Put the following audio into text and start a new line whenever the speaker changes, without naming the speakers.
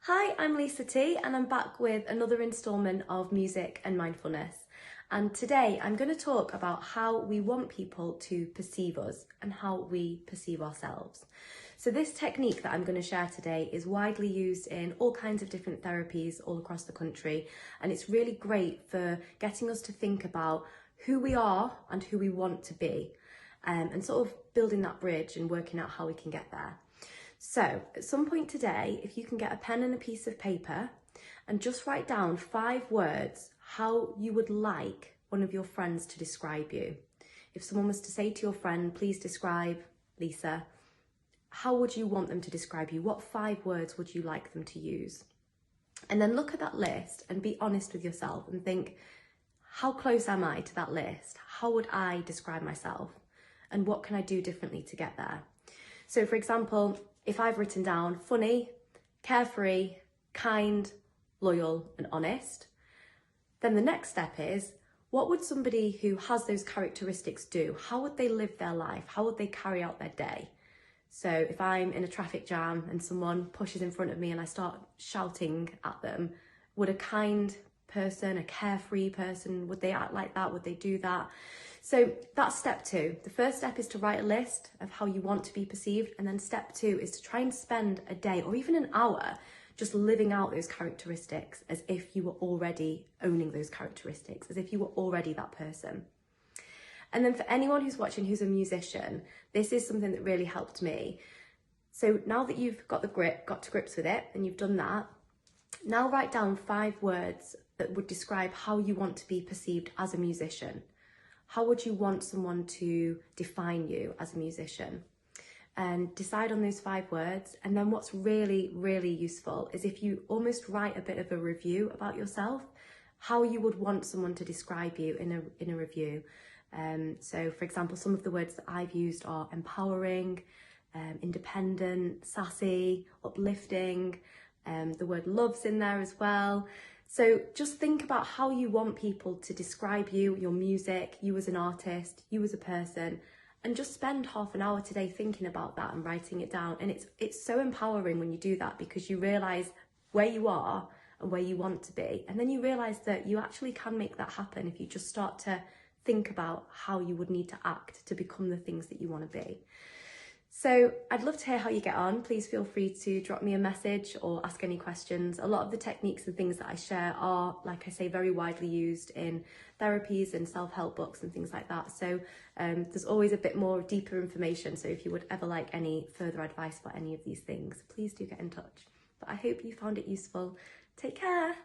Hi, I'm Lisa T and I'm back with another instalment of Music and Mindfulness. And today I'm going to talk about how we want people to perceive us and how we perceive ourselves. So this technique that I'm going to share today is widely used in all kinds of different therapies all across the country, and it's really great for getting us to think about who we are and who we want to be, and sort of building that bridge and working out how we can get there. So at some point today, if you can get a pen and a piece of paper and just write down 5 words how you would like one of your friends to describe you. If someone was to say to your friend, please describe Lisa, how would you want them to describe you? What 5 words would you like them to use? And then look at that list and be honest with yourself and think, how close am I to that list? How would I describe myself? And what can I do differently to get there? So for example, if I've written down funny, carefree, kind, loyal and honest, then the next step is, what would somebody who has those characteristics do? How would they live their life? How would they carry out their day? So if I'm in a traffic jam and someone pushes in front of me and I start shouting at them, would a kind person, a carefree person, would they act like that? Would they do that? So that's step 2. The first step is to write a list of how you want to be perceived. And then step 2 is to try and spend a day or even an hour just living out those characteristics as if you were already owning those characteristics, as if you were already that person. And then for anyone who's watching who's a musician, this is something that really helped me. So now that you've got to grips with it and you've done that, now write down 5 words that would describe how you want to be perceived as a musician. How would you want someone to define you as a musician? And decide on those 5 words. And then what's really, really useful is if you almost write a bit of a review about yourself, how you would want someone to describe you in a review. So for example, some of the words that I've used are empowering, independent, sassy, uplifting, the word love's in there as well. So just think about how you want people to describe you, your music, you as an artist, you as a person, and just spend half an hour today thinking about that and writing it down. And it's so empowering when you do that, because you realise where you are and where you want to be. And then you realise that you actually can make that happen if you just start to think about how you would need to act to become the things that you want to be. So I'd love to hear how you get on. Please feel free to drop me a message or ask any questions. A lot of the techniques and things that I share are, like I say, very widely used in therapies and self-help books and things like that. So there's always a bit more deeper information. So if you would ever like any further advice about any of these things, please do get in touch. But I hope you found it useful. Take care.